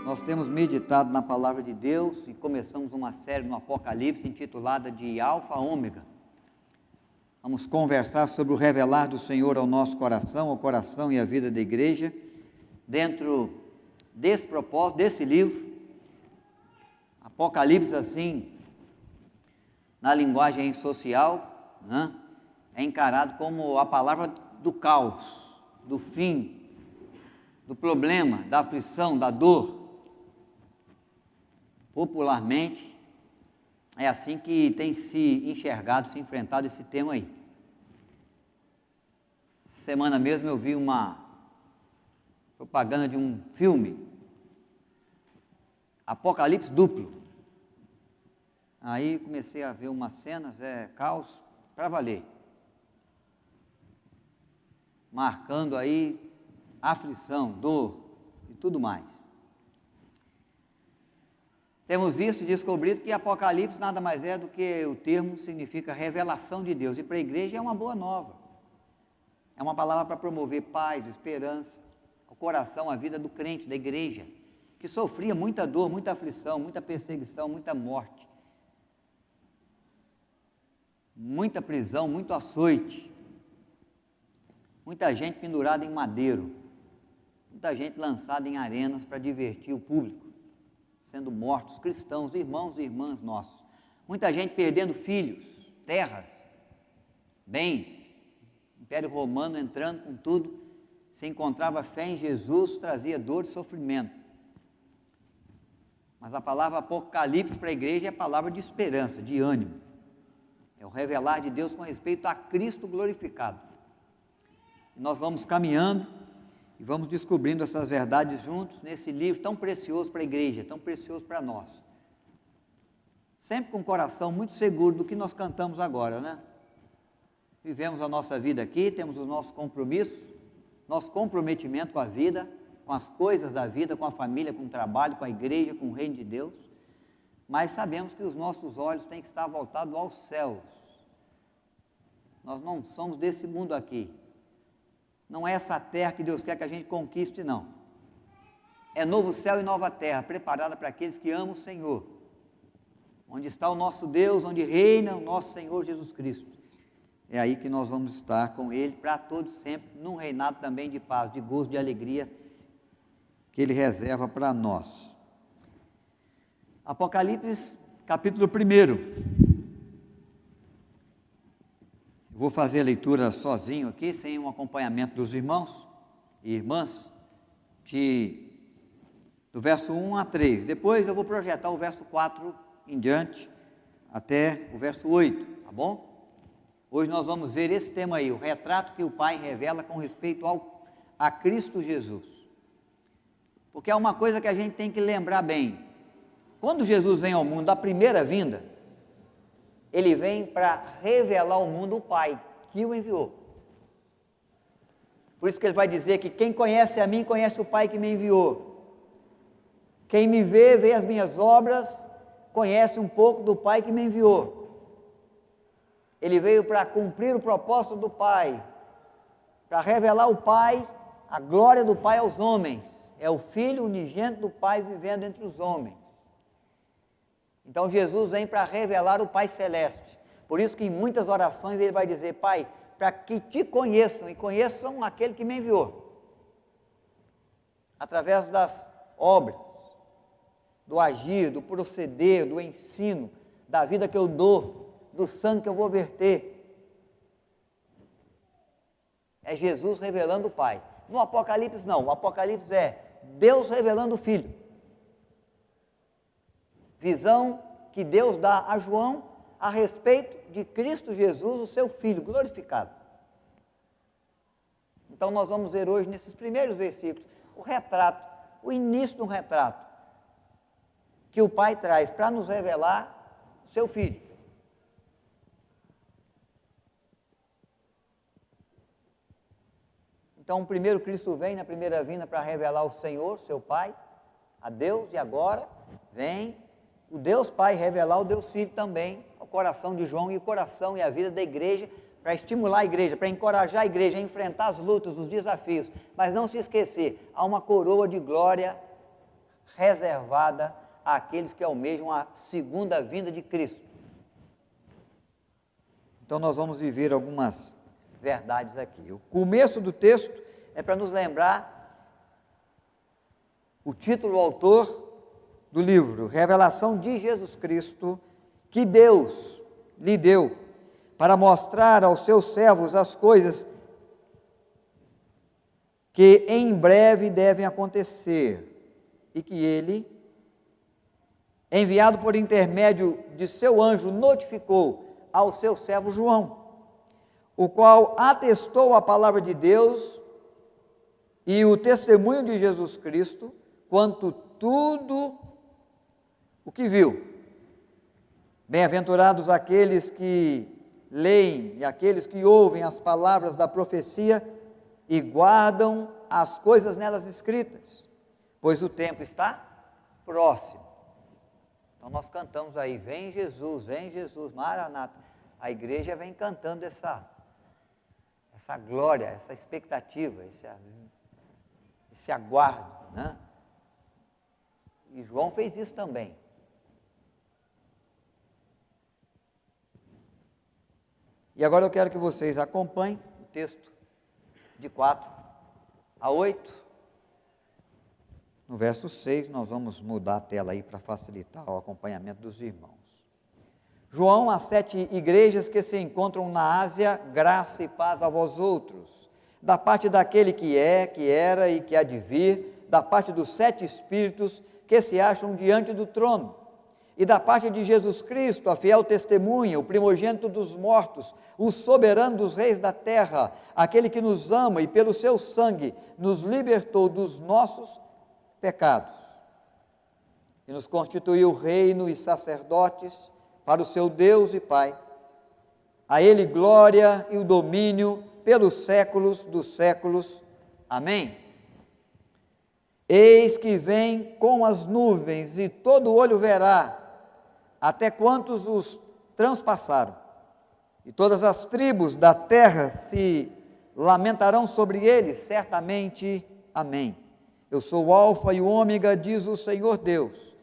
Nós temos meditado na Palavra de Deus e começamos uma série no Apocalipse intitulada de Alfa Ômega. Vamos conversar sobre o revelar do Senhor ao nosso coração, ao coração e à vida da igreja, dentro desse propósito, desse livro. Apocalipse, assim, na linguagem social, né, é encarado como a palavra do caos, do fim, do problema, da aflição, da dor. Popularmente, é assim que tem se enxergado, se enfrentado esse tema aí. Essa semana mesmo eu vi uma propaganda de um filme, Apocalipse Duplo. Aí comecei a ver umas cenas, caos para valer. Marcando aí aflição, dor e tudo mais. Temos visto e descobrido que Apocalipse nada mais é do que o termo significa revelação de Deus. E para a igreja é uma boa nova. É uma palavra para promover paz, esperança, ao coração, a vida do crente, da igreja, que sofria muita dor, muita aflição, muita perseguição, muita morte, muita prisão, muito açoite, muita gente pendurada em madeiro, muita gente lançada em arenas para divertir o público, sendo mortos, cristãos, irmãos e irmãs nossos. Muita gente perdendo filhos, terras, bens. Império Romano entrando com tudo. Se encontrava fé em Jesus, trazia dor e sofrimento. Mas a palavra Apocalipse para a igreja é a palavra de esperança, de ânimo. É o revelar de Deus com respeito a Cristo glorificado. E nós vamos caminhando e vamos descobrindo essas verdades juntos nesse livro tão precioso para a igreja, tão precioso para nós. Sempre com o coração muito seguro do que nós cantamos agora, né? Vivemos a nossa vida aqui, temos os nossos compromissos, nosso comprometimento com a vida, com as coisas da vida, com a família, com o trabalho, com a igreja, com o reino de Deus, mas sabemos que os nossos olhos têm que estar voltados aos céus. Nós não somos desse mundo aqui. Não é essa terra que Deus quer que a gente conquiste, não. É novo céu e nova terra, preparada para aqueles que amam o Senhor. Onde está o nosso Deus, onde reina o nosso Senhor Jesus Cristo. É aí que nós vamos estar com Ele para todos sempre, num reinado também de paz, de gozo, de alegria, que Ele reserva para nós. Apocalipse, capítulo 1. Vou fazer a leitura sozinho aqui, sem um acompanhamento dos irmãos e irmãs, do verso 1 a 3. Depois eu vou projetar o verso 4 em diante, até o verso 8, tá bom? Hoje nós vamos ver esse tema aí, o retrato que o Pai revela com respeito a Cristo Jesus. Porque é uma coisa que a gente tem que lembrar bem. Quando Jesus vem ao mundo, a primeira vinda, Ele vem para revelar ao mundo o Pai que o enviou. Por isso que Ele vai dizer que quem conhece a mim, conhece o Pai que me enviou. Quem me vê, vê as minhas obras, conhece um pouco do Pai que me enviou. Ele veio para cumprir o propósito do Pai, para revelar o Pai, a glória do Pai aos homens. É o Filho unigênito do Pai vivendo entre os homens. Então Jesus vem para revelar o Pai Celeste. Por isso que em muitas orações Ele vai dizer: Pai, para que te conheçam e conheçam aquele que me enviou. Através das obras, do agir, do proceder, do ensino, da vida que eu dou, do sangue que eu vou verter. É Jesus revelando o Pai. No Apocalipse não, o Apocalipse é Deus revelando o Filho. Visão que Deus dá a João a respeito de Cristo Jesus, o seu Filho glorificado. Então nós vamos ver hoje, nesses primeiros versículos, o retrato, o início do retrato que o Pai traz para nos revelar o seu Filho. Então, primeiro Cristo vem na primeira vinda para revelar o Senhor, seu Pai, a Deus, e agora vem o Deus Pai revelar o Deus Filho também ao coração de João e o coração e a vida da igreja, para estimular a igreja, para encorajar a igreja a enfrentar as lutas, os desafios, mas não se esquecer, há uma coroa de glória reservada àqueles que almejam a segunda vinda de Cristo. Então nós vamos viver algumas verdades aqui. O começo do texto é para nos lembrar o título, o autor do livro, Revelação de Jesus Cristo, que Deus lhe deu para mostrar aos seus servos as coisas que em breve devem acontecer, e que ele, enviado por intermédio de seu anjo, notificou ao seu servo João, o qual atestou a palavra de Deus e o testemunho de Jesus Cristo, quanto tudo o que viu. Bem-aventurados aqueles que leem e aqueles que ouvem as palavras da profecia e guardam as coisas nelas escritas, pois o tempo está próximo. Então nós cantamos aí, vem Jesus, Maranata. A igreja vem cantando essa glória, essa expectativa, esse aguardo, né? E João fez isso também. E agora eu quero que vocês acompanhem o texto de 4 a 8. No verso 6, nós vamos mudar a tela aí para facilitar o acompanhamento dos irmãos. João, às 7 igrejas que se encontram na Ásia, graça e paz a vós outros, da parte daquele que é, que era e que há de vir, da parte dos 7 espíritos que se acham diante do trono, e da parte de Jesus Cristo, a fiel testemunha, o primogênito dos mortos, o soberano dos reis da terra, aquele que nos ama e pelo seu sangue nos libertou dos nossos pecados, e nos constituiu reino e sacerdotes para o seu Deus e Pai. A ele glória e o domínio pelos séculos dos séculos. Amém. Eis que vem com as nuvens, e todo olho verá, até quantos os transpassaram, e todas as tribos da terra se lamentarão sobre eles, certamente. Amém. Eu sou o Alfa e o Ômega, diz o Senhor Deus,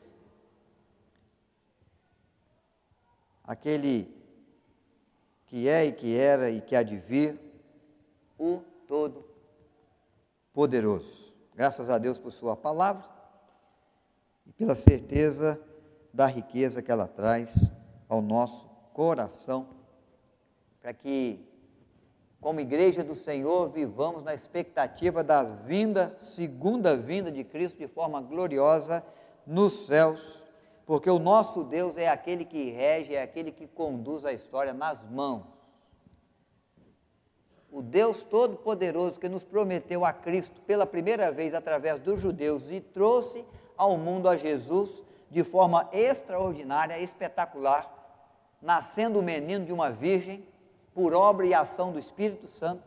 aquele que é e que era e que há de vir, o Todo-Poderoso. Graças a Deus por sua palavra e pela certeza da riqueza que ela traz ao nosso coração, para que, como igreja do Senhor, vivamos na expectativa da segunda vinda de Cristo de forma gloriosa nos céus, porque o nosso Deus é aquele que rege, é aquele que conduz a história nas mãos. O Deus Todo-Poderoso que nos prometeu a Cristo pela primeira vez através dos judeus e trouxe ao mundo a Jesus de forma extraordinária, espetacular, nascendo o menino de uma virgem, por obra e ação do Espírito Santo.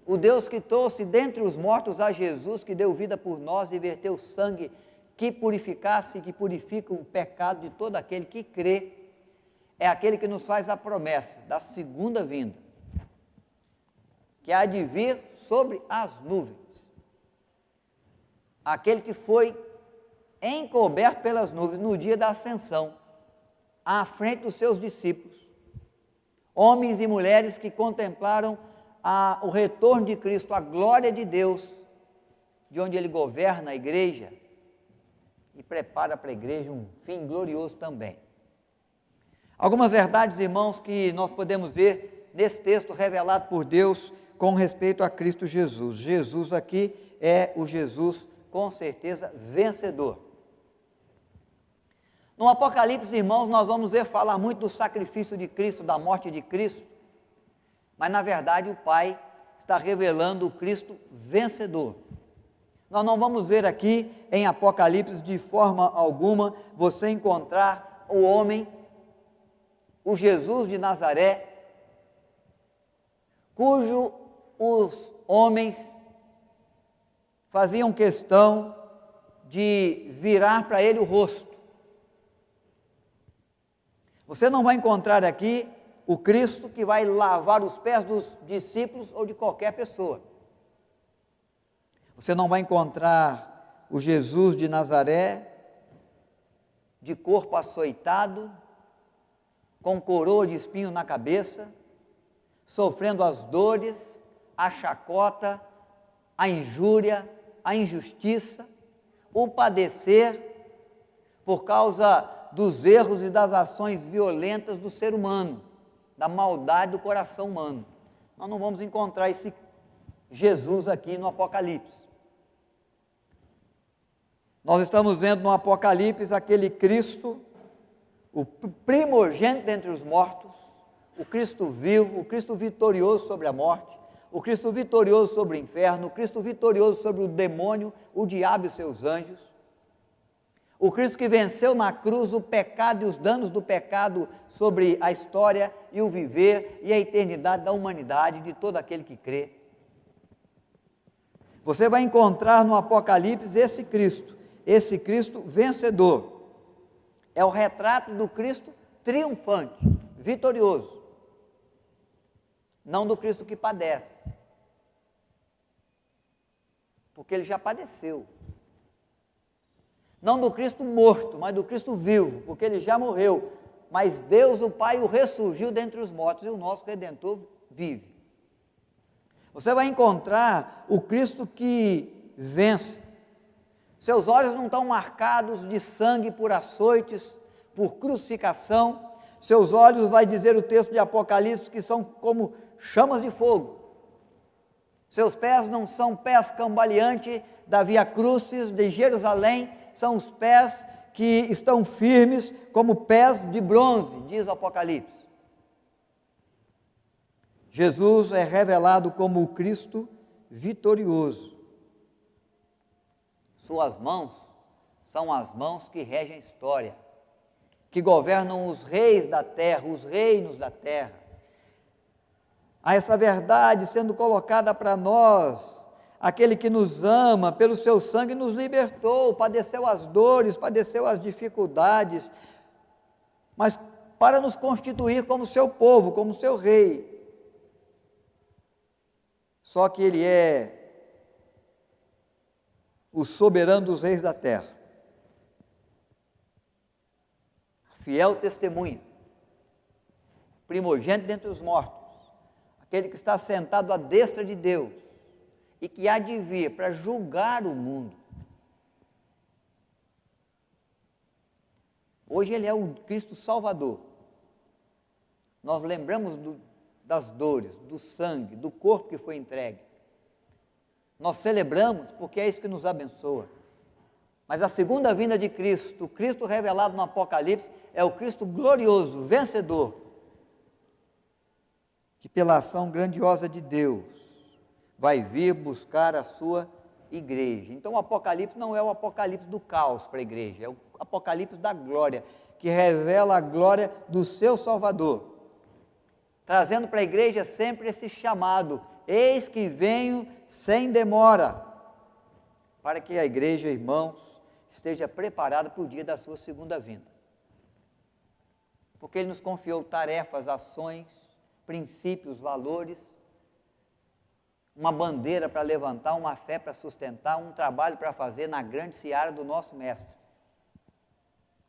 O Deus que trouxe dentre os mortos a Jesus, que deu vida por nós e verteu sangue que purificasse e que purifica o pecado de todo aquele que crê, é aquele que nos faz a promessa da segunda vinda, que há de vir sobre as nuvens. Aquele que foi encoberto pelas nuvens no dia da ascensão, à frente dos seus discípulos, homens e mulheres que contemplaram o retorno de Cristo, a glória de Deus, de onde Ele governa a igreja e prepara para a igreja um fim glorioso também. Algumas verdades, irmãos, que nós podemos ver nesse texto revelado por Deus com respeito a Cristo Jesus. Jesus aqui é o Jesus, com certeza, vencedor. No Apocalipse, irmãos, nós vamos ver falar muito do sacrifício de Cristo, da morte de Cristo, mas na verdade o Pai está revelando o Cristo vencedor. Nós não vamos ver aqui em Apocalipse de forma alguma você encontrar o homem, o Jesus de Nazaré, cujo os homens faziam questão de virar para ele o rosto. Você não vai encontrar aqui o Cristo que vai lavar os pés dos discípulos ou de qualquer pessoa. Você não vai encontrar o Jesus de Nazaré, de corpo açoitado, com coroa de espinho na cabeça, sofrendo as dores, a chacota, a injúria, a injustiça, o padecer por causa dos erros e das ações violentas do ser humano, da maldade do coração humano. Nós não vamos encontrar esse Jesus aqui no Apocalipse. Nós estamos vendo no Apocalipse aquele Cristo, o primogênito dentre os mortos, o Cristo vivo, o Cristo vitorioso sobre a morte, o Cristo vitorioso sobre o inferno, o Cristo vitorioso sobre o demônio, o diabo e seus anjos, o Cristo que venceu na cruz o pecado e os danos do pecado sobre a história e o viver e a eternidade da humanidade, de todo aquele que crê. Você vai encontrar no Apocalipse esse Cristo vencedor. É o retrato do Cristo triunfante, vitorioso. Não do Cristo que padece. Porque ele já padeceu. Não do Cristo morto, mas do Cristo vivo, porque ele já morreu. Mas Deus, o Pai, o ressurgiu dentre os mortos e o nosso Redentor vive. Você vai encontrar o Cristo que vence. Seus olhos não estão marcados de sangue por açoites, por crucificação. Seus olhos, vai dizer o texto de Apocalipse, que são como chamas de fogo. Seus pés não são pés cambaleantes da Via Crucis de Jerusalém, são os pés que estão firmes como pés de bronze, diz o Apocalipse. Jesus é revelado como o Cristo vitorioso. Suas mãos são as mãos que regem a história, que governam os reis da terra, os reinos da terra. Há essa verdade sendo colocada para nós, aquele que nos ama, pelo seu sangue nos libertou, padeceu as dores, padeceu as dificuldades, mas para nos constituir como seu povo, como seu rei. Só que ele é o soberano dos reis da terra, fiel testemunha, primogênito dentre os mortos, aquele que está sentado à destra de Deus e que há de vir para julgar o mundo. Hoje ele é o Cristo Salvador. Nós lembramos das dores, do sangue, do corpo que foi entregue. Nós celebramos porque é isso que nos abençoa. Mas a segunda vinda de Cristo, o Cristo revelado no Apocalipse, é o Cristo glorioso, vencedor, que pela ação grandiosa de Deus vai vir buscar a sua igreja. Então o Apocalipse não é o Apocalipse do caos para a igreja, é o Apocalipse da glória, que revela a glória do seu Salvador, trazendo para a igreja sempre esse chamado: eis que venho sem demora, para que a igreja, irmãos, esteja preparada para o dia da sua segunda vinda. Porque ele nos confiou tarefas, ações, princípios, valores, uma bandeira para levantar, uma fé para sustentar, um trabalho para fazer na grande seara do nosso Mestre.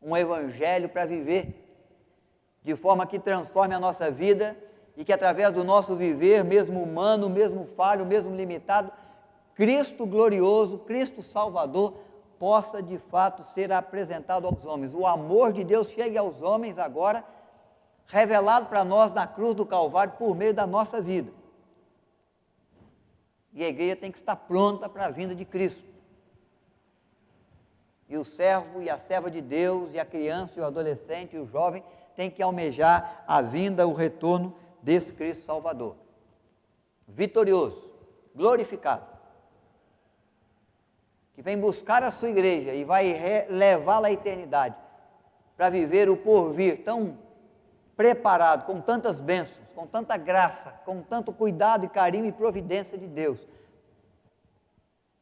Um evangelho para viver, de forma que transforme a nossa vida e que através do nosso viver, mesmo humano, mesmo falho, mesmo limitado, Cristo glorioso, Cristo Salvador, possa de fato ser apresentado aos homens. O amor de Deus chegue aos homens agora, revelado para nós na cruz do Calvário por meio da nossa vida. E a igreja tem que estar pronta para a vinda de Cristo. E o servo e a serva de Deus, e a criança, e o adolescente, e o jovem, tem que almejar a vinda, o retorno desse Cristo Salvador, vitorioso, glorificado, que vem buscar a sua igreja e vai levá-la à eternidade, para viver o porvir tão preparado, com tantas bênçãos, com tanta graça, com tanto cuidado e carinho e providência de Deus,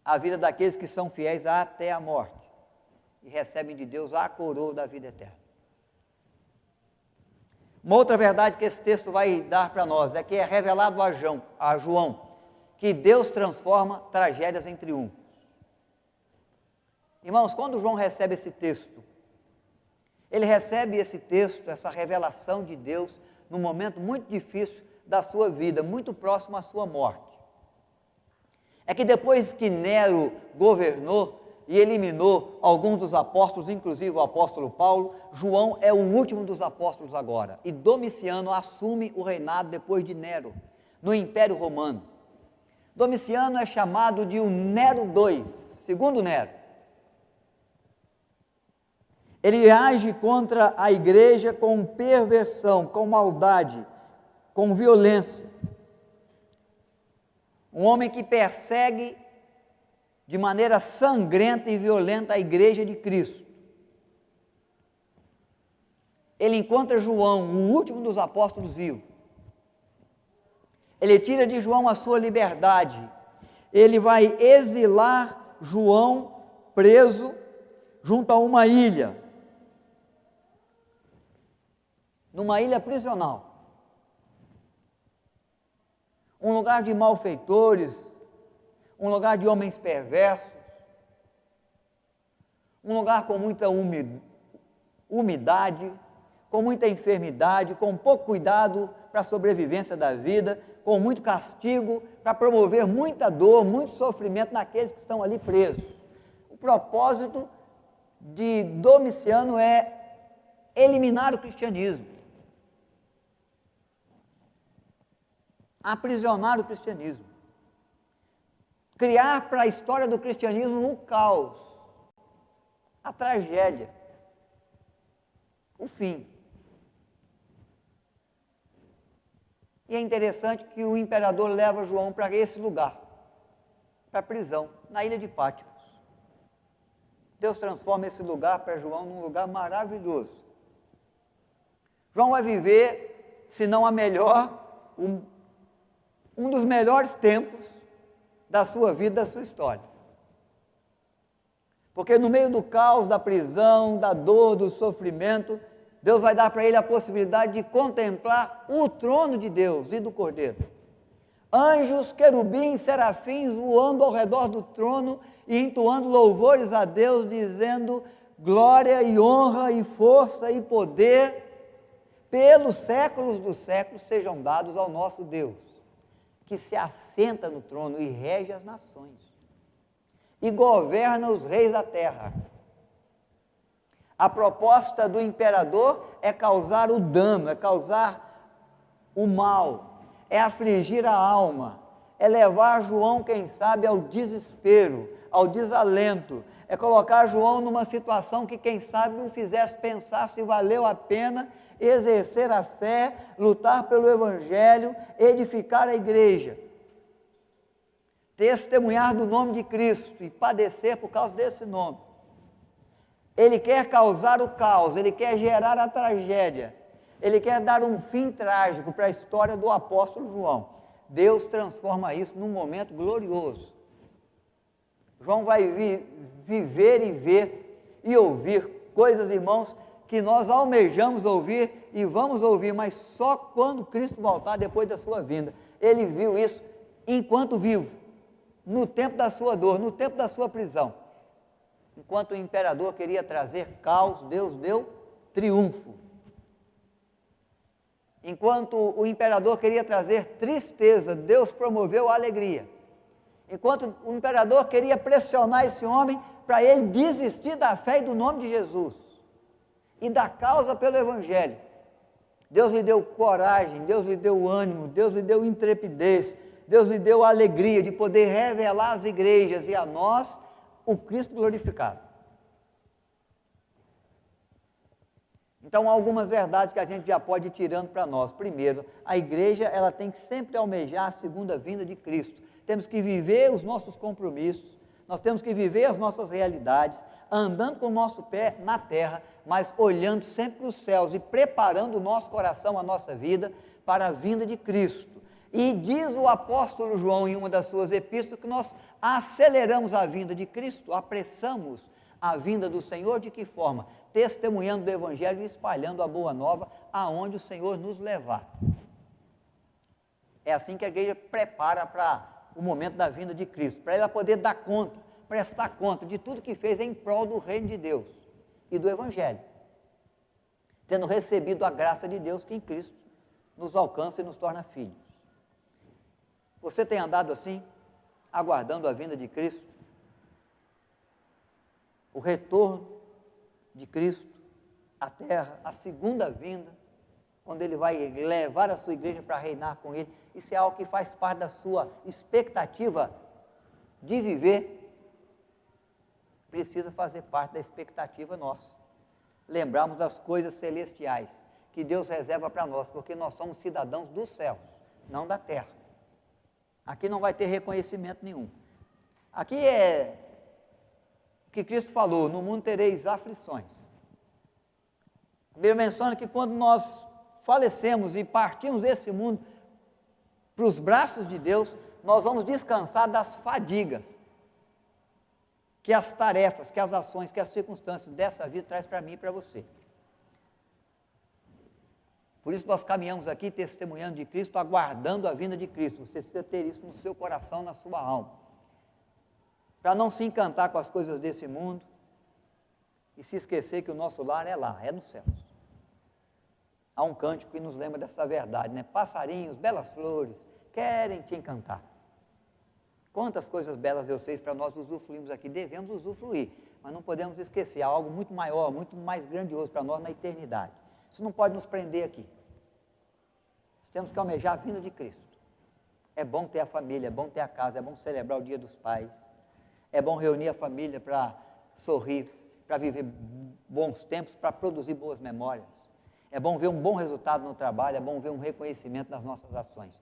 a vida daqueles que são fiéis até a morte, e recebem de Deus a coroa da vida eterna. Uma outra verdade que esse texto vai dar para nós é que é revelado a João que Deus transforma tragédias em triunfos. Irmãos, quando João recebe esse texto, ele recebe esse texto, essa revelação de Deus, num momento muito difícil da sua vida, muito próximo à sua morte. É que depois que Nero governou e eliminou alguns dos apóstolos, inclusive o apóstolo Paulo, João é o último dos apóstolos agora. E Domiciano assume o reinado depois de Nero, no Império Romano. Domiciano é chamado de o Nero II, segundo Nero. Ele age contra a igreja com perversão, com maldade, com violência. Um homem que persegue de maneira sangrenta e violenta a igreja de Cristo. Ele encontra João, o último dos apóstolos vivos. Ele tira de João a sua liberdade. Ele vai exilar João preso junto a uma ilha. Numa ilha prisional. Um lugar de malfeitores, um lugar de homens perversos, um lugar com muita umidade, com muita enfermidade, com pouco cuidado para a sobrevivência da vida, com muito castigo, para promover muita dor, muito sofrimento naqueles que estão ali presos. O propósito de Domiciano é eliminar o cristianismo, aprisionar o cristianismo, criar para a história do cristianismo o caos, a tragédia, o fim. E é interessante que o imperador leva João para esse lugar, para a prisão, na ilha de Patmos. Deus transforma esse lugar para João num lugar maravilhoso. João vai viver, se não a melhor, um dos melhores tempos da sua vida, da sua história. Porque no meio do caos, da prisão, da dor, do sofrimento, Deus vai dar para ele a possibilidade de contemplar o trono de Deus e do Cordeiro. Anjos, querubins, serafins voando ao redor do trono e entoando louvores a Deus, dizendo glória e honra e força e poder pelos séculos dos séculos sejam dados ao nosso Deus, que se assenta no trono e rege as nações, e governa os reis da terra. A proposta do imperador é causar o dano, é causar o mal, é afligir a alma, é levar João, quem sabe, ao desespero, ao desalento, é colocar João numa situação que, quem sabe, o fizesse pensar se valeu a pena exercer a fé, lutar pelo Evangelho, edificar a igreja, testemunhar do nome de Cristo e padecer por causa desse nome. Ele quer causar o caos, ele quer gerar a tragédia, ele quer dar um fim trágico para a história do apóstolo João. Deus transforma isso num momento glorioso. João vai viver e ver e ouvir coisas, irmãos, que nós almejamos ouvir e vamos ouvir, mas só quando Cristo voltar depois da sua vinda. Ele viu isso enquanto vivo, no tempo da sua dor, no tempo da sua prisão. Enquanto o imperador queria trazer caos, Deus deu triunfo. Enquanto o imperador queria trazer tristeza, Deus promoveu a alegria. Enquanto o imperador queria pressionar esse homem para ele desistir da fé e do nome de Jesus e da causa pelo Evangelho, Deus lhe deu coragem, Deus lhe deu ânimo, Deus lhe deu intrepidez, Deus lhe deu a alegria de poder revelar às igrejas e a nós o Cristo glorificado. Então, há algumas verdades que a gente já pode ir tirando para nós. Primeiro, a igreja ela tem que sempre almejar a segunda vinda de Cristo. Temos que viver os nossos compromissos, nós temos que viver as nossas realidades, andando com o nosso pé na terra, mas olhando sempre para os céus e preparando o nosso coração, a nossa vida, para a vinda de Cristo. E diz o apóstolo João em uma das suas epístolas que nós aceleramos a vinda de Cristo, apressamos a vinda do Senhor. De que forma? Testemunhando do Evangelho e espalhando a boa nova aonde o Senhor nos levar. É assim que a igreja prepara para o momento da vinda de Cristo, para ela poder dar conta, prestar conta de tudo que fez em prol do reino de Deus e do Evangelho, tendo recebido a graça de Deus que em Cristo nos alcança e nos torna filhos. Você tem andado assim, aguardando a vinda de Cristo, o retorno de Cristo à terra, a segunda vinda, quando Ele vai levar a sua igreja para reinar com Ele? Isso é algo que faz parte da sua expectativa de viver, precisa fazer parte da expectativa nossa. Lembrarmos das coisas celestiais que Deus reserva para nós, porque nós somos cidadãos dos céus, não da terra. Aqui não vai ter reconhecimento nenhum. Aqui é o que Cristo falou: no mundo tereis aflições. A Bíblia menciona que quando nós falecemos e partimos desse mundo para os braços de Deus, nós vamos descansar das fadigas que as tarefas, que as ações, que as circunstâncias dessa vida traz para mim e para você. Por isso nós caminhamos aqui testemunhando de Cristo, aguardando a vinda de Cristo. Você precisa ter isso no seu coração, na sua alma, para não se encantar com as coisas desse mundo e se esquecer que o nosso lar é lá, é nos céus. Há um cântico que nos lembra dessa verdade, né? Passarinhos, belas flores, querem te encantar. Quantas coisas belas Deus fez para nós usufruirmos aqui, devemos usufruir, mas não podemos esquecer, há algo muito maior, muito mais grandioso para nós na eternidade. Isso não pode nos prender aqui. Nós temos que almejar a vinda de Cristo. É bom ter a família, é bom ter a casa, é bom celebrar o Dia dos Pais, é bom reunir a família para sorrir, para viver bons tempos, para produzir boas memórias. É bom ver um bom resultado no trabalho, é bom ver um reconhecimento das nossas ações.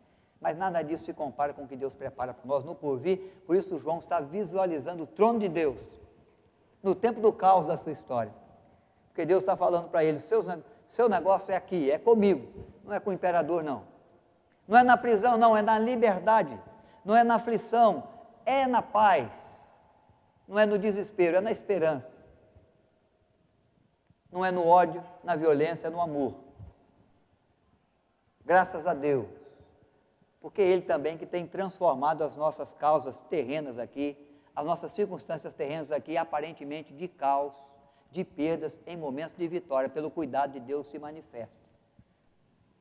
Mas nada disso se compara com o que Deus prepara para nós no porvir. Por isso João está visualizando o trono de Deus no tempo do caos da sua história. Porque Deus está falando para ele: seu negócio é aqui, é comigo, não é com o imperador, não. Não é na prisão, não, é na liberdade. Não é na aflição, é na paz. Não é no desespero, é na esperança. Não é no ódio, na violência, é no amor. Graças a Deus. Porque Ele também que tem transformado as nossas causas terrenas aqui, as nossas circunstâncias terrenas aqui, aparentemente de caos, de perdas, em momentos de vitória, pelo cuidado de Deus se manifesta.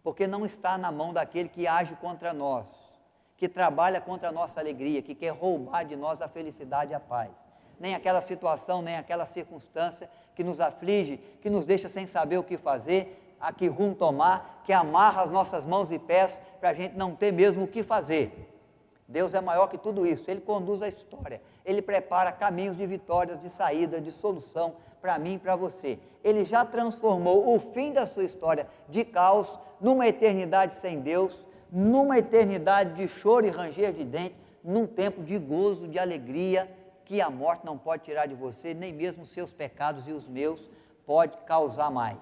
Porque não está na mão daquele que age contra nós, que trabalha contra a nossa alegria, que quer roubar de nós a felicidade e a paz. Nem aquela situação, nem aquela circunstância que nos aflige, que nos deixa sem saber o que fazer, a que rumo tomar, que amarra as nossas mãos e pés para a gente não ter mesmo o que fazer. Deus é maior que tudo isso, Ele conduz a história, Ele prepara caminhos de vitórias, de saída, de solução para mim e para você. Ele já transformou o fim da sua história de caos numa eternidade sem Deus, numa eternidade de choro e ranger de dente, num tempo de gozo, de alegria, que a morte não pode tirar de você, nem mesmo os seus pecados e os meus pode causar mais.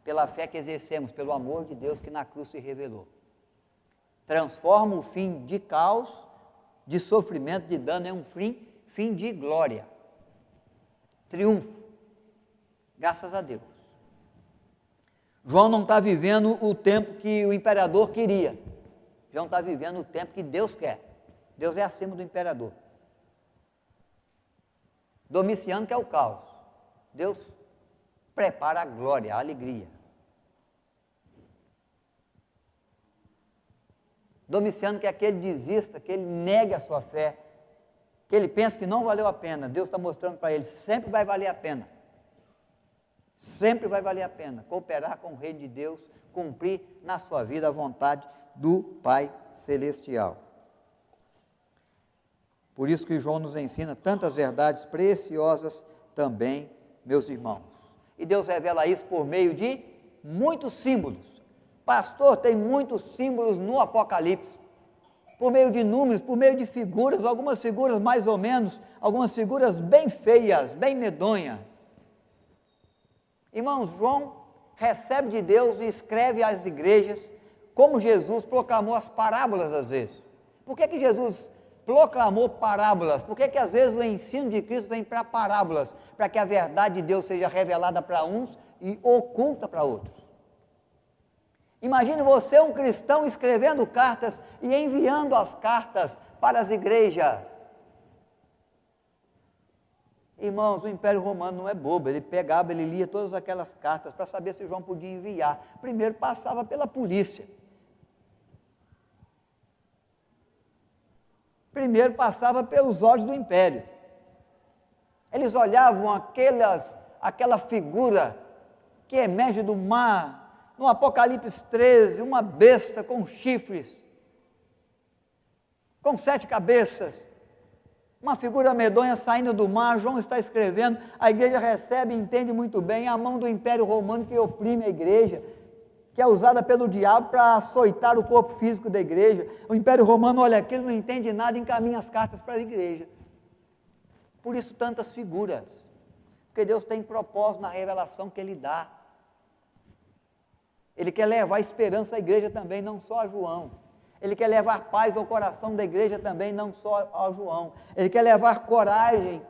Pela fé que exercemos, pelo amor de Deus que na cruz se revelou. Transforma o fim de caos, de sofrimento, de dano, em um fim de glória. Triunfo. Graças a Deus. João não está vivendo o tempo que o imperador queria. João está vivendo o tempo que Deus quer. Deus é acima do imperador. Domiciano quer o caos. Deus prepara a glória, a alegria. Domiciano quer que ele desista, que ele negue a sua fé, que ele pense que não valeu a pena. Deus está mostrando para ele: sempre vai valer a pena. Sempre vai valer a pena cooperar com o reino de Deus, cumprir na sua vida a vontade do Pai Celestial. Por isso que João nos ensina tantas verdades preciosas também, meus irmãos. E Deus revela isso por meio de muitos símbolos. Pastor, tem muitos símbolos no Apocalipse. Por meio de números, por meio de figuras, algumas figuras mais ou menos, algumas figuras bem feias, bem medonhas. Irmãos, João recebe de Deus e escreve às igrejas, como Jesus proclamou as parábolas às vezes. Por que Jesus proclamou parábolas? Por que às vezes o ensino de Cristo vem para parábolas? Para que a verdade de Deus seja revelada para uns e oculta para outros. Imagine você, um cristão, escrevendo cartas e enviando as cartas para as igrejas. Irmãos, o Império Romano não é bobo, ele pegava, ele lia todas aquelas cartas para saber se João podia enviar. Primeiro passava pela polícia. Primeiro passava pelos olhos do Império. Eles olhavam aquela figura que emerge do mar, no Apocalipse 13, uma besta com chifres, com 7 cabeças, uma figura medonha saindo do mar. João está escrevendo, a igreja recebe e entende muito bem a mão do Império Romano que oprime a igreja, que é usada pelo diabo para açoitar o corpo físico da igreja. O Império Romano olha aquilo, não entende nada, encaminha as cartas para a igreja. Por isso tantas figuras, porque Deus tem propósito na revelação que Ele dá. Ele quer levar esperança à igreja também, não só a João. Ele quer levar paz ao coração da igreja também, não só ao João. Ele quer levar coragem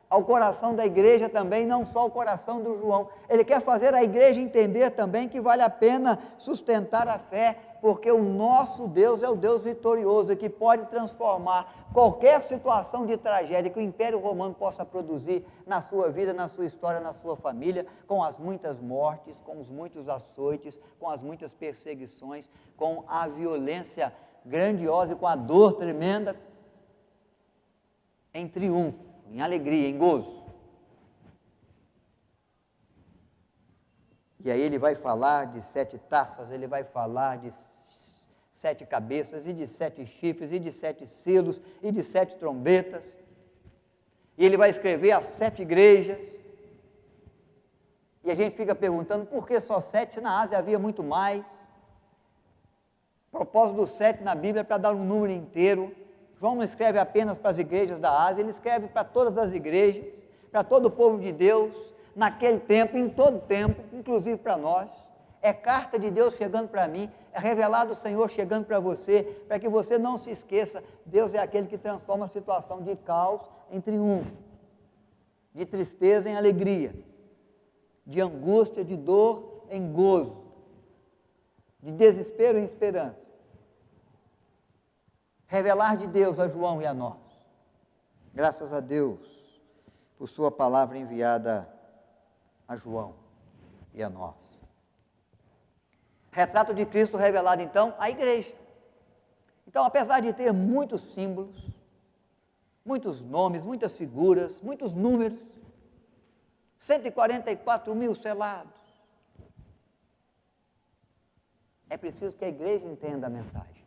ao coração da igreja também, não só ao coração do João. Ele quer fazer a igreja entender também que vale a pena sustentar a fé, porque o nosso Deus é o Deus vitorioso, que pode transformar qualquer situação de tragédia que o Império Romano possa produzir na sua vida, na sua história, na sua família, com as muitas mortes, com os muitos açoites, com as muitas perseguições, com a violência grandiosa e com a dor tremenda, em triunfo, em alegria, em gozo. E aí ele vai falar de 7 taças, ele vai falar de 7 cabeças, e de 7 chifres, e de 7 selos, e de 7 trombetas. E ele vai escrever as 7 igrejas. E a gente fica perguntando, por que só 7? Se na Ásia havia muito mais. O propósito do 7 na Bíblia é para dar um número inteiro. João não escreve apenas para as igrejas da Ásia, ele escreve para todas as igrejas, para todo o povo de Deus, naquele tempo, em todo tempo, inclusive para nós. É carta de Deus chegando para mim, é revelado o Senhor chegando para você, para que você não se esqueça, Deus é aquele que transforma a situação de caos em triunfo, de tristeza em alegria, de angústia, de dor em gozo, de desespero em esperança. Revelar de Deus a João e a nós. Graças a Deus por sua palavra enviada a João e a nós. Retrato de Cristo revelado então à igreja. Então, apesar de ter muitos símbolos, muitos nomes, muitas figuras, muitos números, 144 mil selados, é preciso que a igreja entenda a mensagem.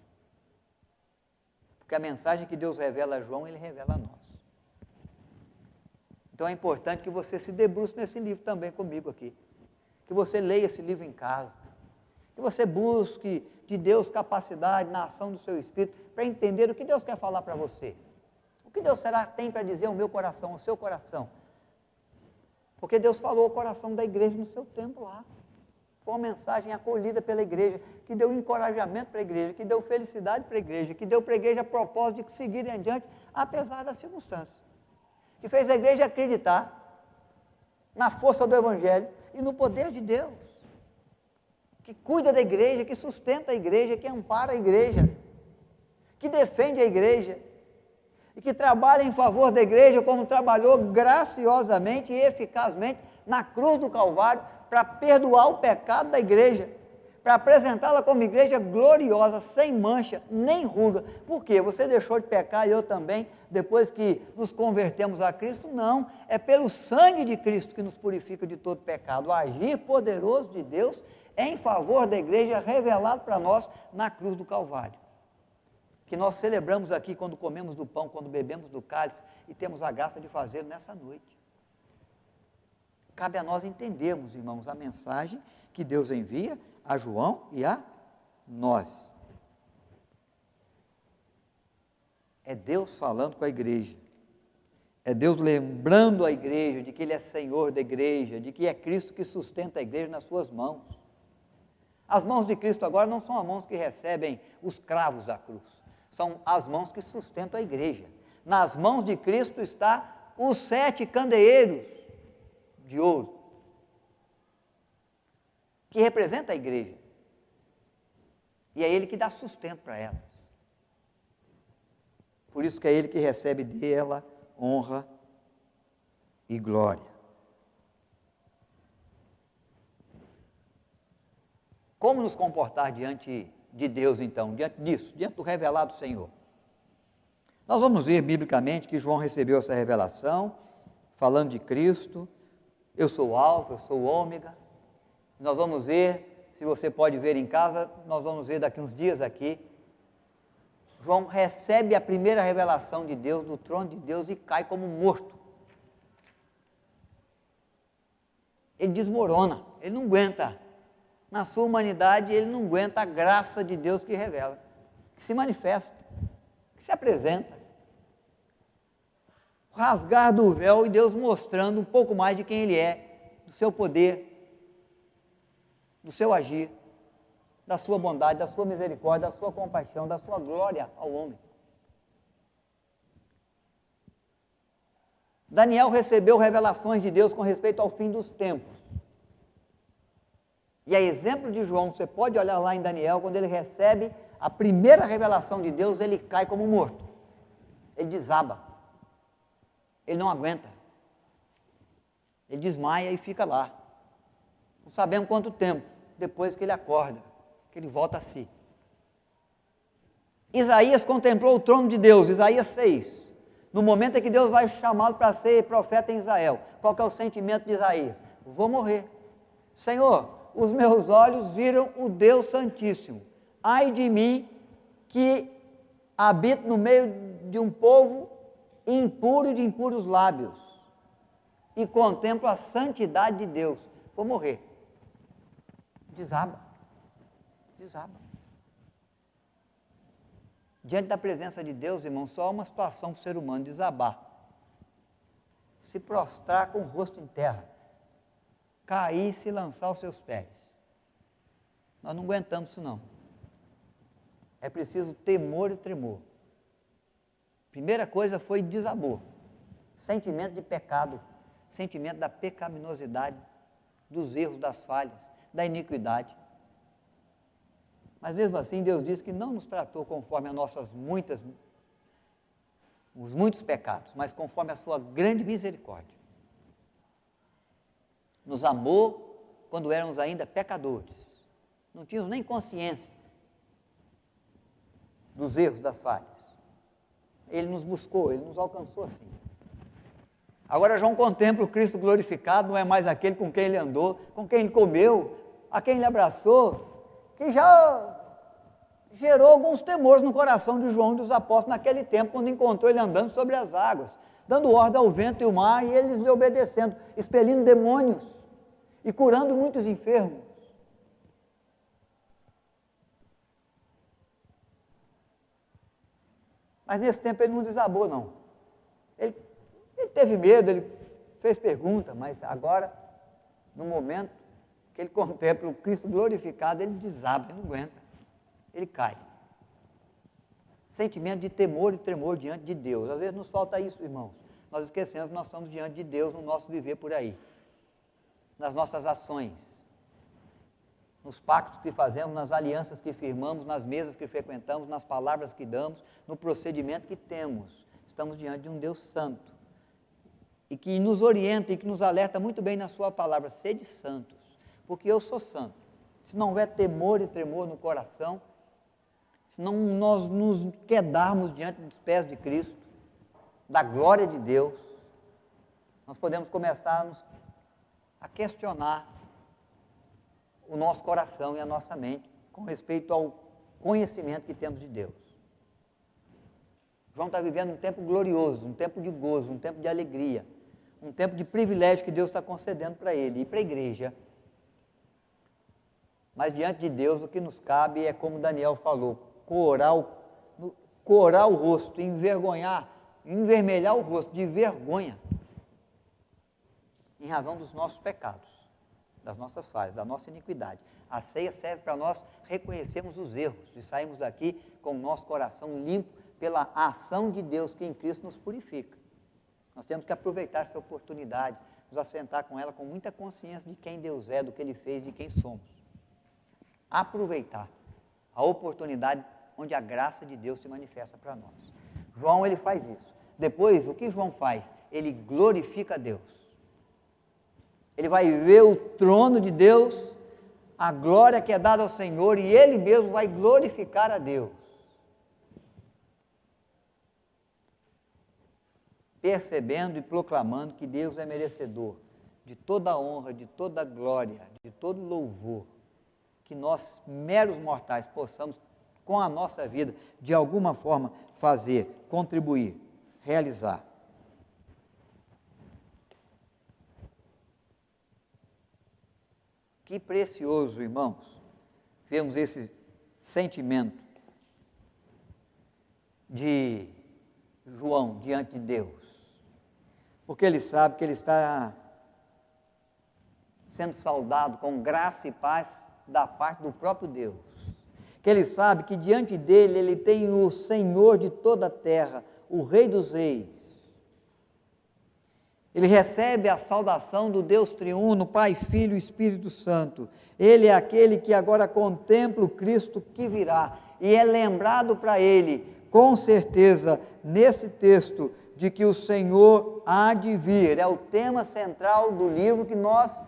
Porque a mensagem que Deus revela a João, Ele revela a nós. Então é importante que você se debruce nesse livro também comigo aqui. Que você leia esse livro em casa. Que você busque de Deus capacidade na ação do seu Espírito para entender o que Deus quer falar para você. O que Deus tem para dizer ao meu coração, ao seu coração. Porque Deus falou ao coração da igreja no seu tempo lá. Foi uma mensagem acolhida pela igreja, que deu encorajamento para a igreja, que deu felicidade para a igreja, que deu para a igreja propósito de seguir adiante, apesar das circunstâncias. Que fez a igreja acreditar na força do Evangelho e no poder de Deus. Que cuida da igreja, que sustenta a igreja, que ampara a igreja, que defende a igreja, e que trabalha em favor da igreja como trabalhou graciosamente e eficazmente na cruz do Calvário, para perdoar o pecado da igreja, para apresentá-la como igreja gloriosa, sem mancha, nem ruga. Por quê? Você deixou de pecar e eu também, depois que nos convertemos a Cristo? Não, é pelo sangue de Cristo que nos purifica de todo pecado. O agir poderoso de Deus em favor da igreja revelado para nós na cruz do Calvário. Que nós celebramos aqui quando comemos do pão, quando bebemos do cálice e temos a graça de fazê-lo nessa noite. Cabe a nós entendermos, irmãos, a mensagem que Deus envia a João e a nós. É Deus falando com a igreja. É Deus lembrando a igreja de que Ele é Senhor da igreja, de que é Cristo que sustenta a igreja nas suas mãos. As mãos de Cristo agora não são as mãos que recebem os cravos da cruz, são as mãos que sustentam a igreja. Nas mãos de Cristo está os 7 candeeiros de ouro, que representa a igreja, e é Ele que dá sustento para ela. Por isso que é Ele que recebe dela honra e glória. Como nos comportar diante de Deus, então, diante disso, diante do revelado Senhor? Nós vamos ver biblicamente que João recebeu essa revelação, falando de Cristo. Eu sou o Alfa, eu sou o Ômega. Nós vamos ver, se você pode ver em casa, nós vamos ver daqui uns dias aqui. João recebe a primeira revelação de Deus, do trono de Deus, e cai como morto. Ele desmorona, ele não aguenta. Na sua humanidade, ele não aguenta a graça de Deus que revela, que se manifesta, que se apresenta. O rasgar do véu e Deus mostrando um pouco mais de quem Ele é, do seu poder, do seu agir, da sua bondade, da sua misericórdia, da sua compaixão, da sua glória ao homem. Daniel recebeu revelações de Deus com respeito ao fim dos tempos. E a exemplo de João, você pode olhar lá em Daniel, quando ele recebe a primeira revelação de Deus, ele cai como morto. Ele desaba. Ele não aguenta. Ele desmaia e fica lá. Não sabemos quanto tempo, depois que ele acorda, que ele volta a si. Isaías contemplou o trono de Deus, Isaías 6. No momento em que Deus vai chamá-lo para ser profeta em Israel. Qual que é o sentimento de Isaías? Vou morrer. Senhor, os meus olhos viram o Deus Santíssimo. Ai de mim, que habito no meio de um povo impuro de impuros lábios, e contemplo a santidade de Deus. Vou morrer. Desaba. Desaba. Diante da presença de Deus, irmão, só há uma situação para o ser humano: desabar. Se prostrar com o rosto em terra. Cair e se lançar aos seus pés. Nós não aguentamos isso não. É preciso temor e tremor. Primeira coisa foi desabor. Sentimento de pecado, sentimento da pecaminosidade, dos erros, das falhas, da iniquidade. Mas mesmo assim Deus disse que não nos tratou conforme os muitos pecados, mas conforme a sua grande misericórdia. Nos amou quando éramos ainda pecadores. Não tínhamos nem consciência dos erros, das falhas. Ele nos buscou, Ele nos alcançou assim. Agora João contempla o Cristo glorificado, não é mais aquele com quem ele andou, com quem ele comeu, a quem ele abraçou, que já gerou alguns temores no coração de João e dos apóstolos naquele tempo, quando encontrou ele andando sobre as águas, dando ordem ao vento e ao mar, e eles lhe obedecendo, expelindo demônios e curando muitos enfermos. Mas nesse tempo ele não desabou, não. Ele teve medo, ele fez pergunta, mas agora, no momento que ele contempla o Cristo glorificado, ele desaba, ele não aguenta, ele cai. Sentimento de temor e tremor diante de Deus. Às vezes nos falta isso, irmãos. Nós esquecemos que nós estamos diante de Deus no nosso viver por aí, nas nossas ações, nos pactos que fazemos, nas alianças que firmamos, nas mesas que frequentamos, nas palavras que damos, no procedimento que temos. Estamos diante de um Deus santo, e que nos orienta e que nos alerta muito bem na sua palavra: sede santos, porque eu sou santo. Se não houver temor e tremor no coração, se não nós nos quedarmos diante dos pés de Cristo, da glória de Deus, nós podemos começar a questionar o nosso coração e a nossa mente com respeito ao conhecimento que temos de Deus. João está vivendo um tempo glorioso, um tempo de gozo, um tempo de alegria, um tempo de privilégio que Deus está concedendo para ele e para a igreja. Mas diante de Deus o que nos cabe é, como Daniel falou, corar o rosto, envergonhar, envermelhar o rosto de vergonha, em razão dos nossos pecados, das nossas falhas, da nossa iniquidade. A ceia serve para nós reconhecermos os erros e sairmos daqui com o nosso coração limpo pela ação de Deus que em Cristo nos purifica. Nós temos que aproveitar essa oportunidade, nos assentar com ela com muita consciência de quem Deus é, do que Ele fez, de quem somos. Aproveitar a oportunidade onde a graça de Deus se manifesta para nós. João, ele faz isso. Depois, o que João faz? Ele glorifica a Deus. ele vai ver o trono de Deus, a glória que é dada ao Senhor, e ele mesmo vai glorificar a Deus. Percebendo e proclamando que Deus é merecedor de toda a honra, de toda a glória, de todo louvor, que nós, meros mortais, possamos, com a nossa vida, de alguma forma, fazer, contribuir, realizar. Que precioso, irmãos, vemos esse sentimento de João diante de Deus, porque ele sabe que ele está sendo saudado com graça e paz da parte do próprio Deus, que ele sabe que diante dele ele tem o Senhor de toda a terra, o Rei dos Reis. Ele recebe a saudação do Deus triuno, Pai, Filho e Espírito Santo. Ele é aquele que agora contempla o Cristo que virá, e é lembrado para ele, com certeza, nesse texto, de que o Senhor há de vir. É o tema central do livro que nós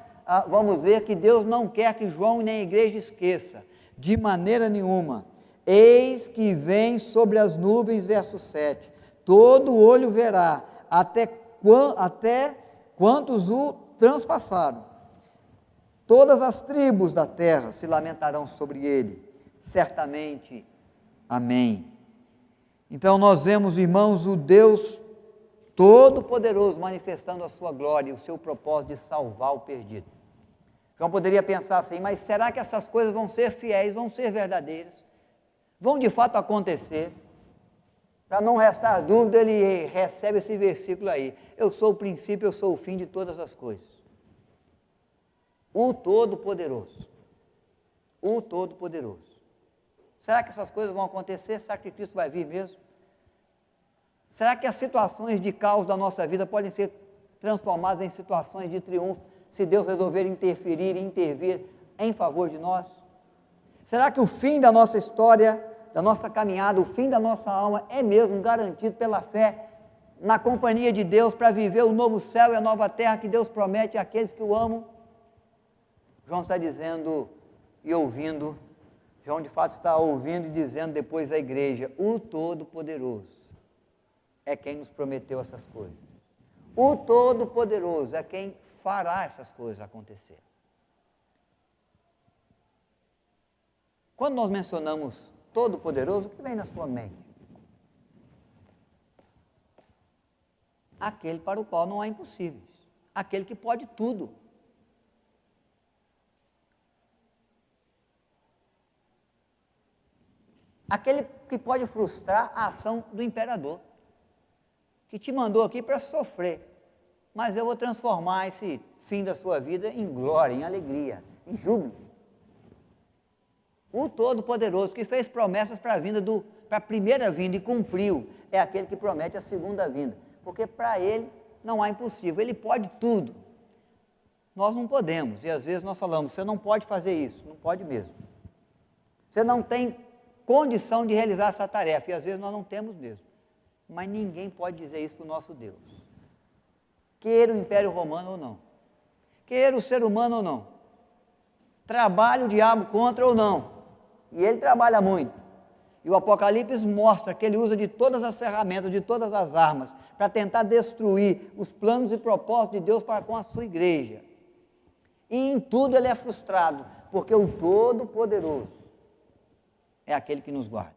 vamos ver que Deus não quer que João nem a igreja esqueça, de maneira nenhuma. Eis que vem sobre as nuvens, verso 7, todo olho verá, até quantos o transpassaram. Todas as tribos da terra se lamentarão sobre ele, certamente. Amém. Então nós vemos, irmãos, o Deus Todo-Poderoso manifestando a sua glória e o seu propósito de salvar o perdido. João poderia pensar assim, mas será que essas coisas vão ser fiéis, vão ser verdadeiras? Vão de fato acontecer? Para não restar dúvida, ele recebe esse versículo aí. Eu sou o princípio, eu sou o fim de todas as coisas. O Todo-Poderoso. O Todo-Poderoso. Será que essas coisas vão acontecer? Será que Cristo vai vir mesmo? Será que as situações de caos da nossa vida podem ser transformadas em situações de triunfo, se Deus resolver interferir e intervir em favor de nós? Será que o fim da nossa história, da nossa caminhada, o fim da nossa alma é mesmo garantido pela fé na companhia de Deus para viver o novo céu e a nova terra que Deus promete àqueles que o amam? João está dizendo e ouvindo, João de fato está ouvindo e dizendo depois à igreja, o Todo-Poderoso é quem nos prometeu essas coisas. O Todo-Poderoso é quem fará essas coisas acontecer. Quando nós mencionamos Todo-Poderoso, o que vem na sua mente? Aquele para o qual não há impossíveis. Aquele que pode tudo. Aquele que pode frustrar a ação do imperador, que te mandou aqui para sofrer, mas eu vou transformar esse fim da sua vida em glória, em alegria, em júbilo. O Todo-Poderoso, que fez promessas para a primeira vinda e cumpriu, é aquele que promete a segunda vinda, porque para ele não há impossível, ele pode tudo. Nós não podemos, e às vezes nós falamos, você não pode fazer isso, não pode mesmo. Você não tem condição de realizar essa tarefa, e às vezes nós não temos mesmo. Mas ninguém pode dizer isso para o nosso Deus. Queira o Império Romano ou não, queira o ser humano ou não, trabalhe o diabo contra ou não, e ele trabalha muito. E o Apocalipse mostra que ele usa de todas as ferramentas, de todas as armas, para tentar destruir os planos e propósitos de Deus para com a sua igreja. E em tudo ele é frustrado, porque o Todo-Poderoso é aquele que nos guarda.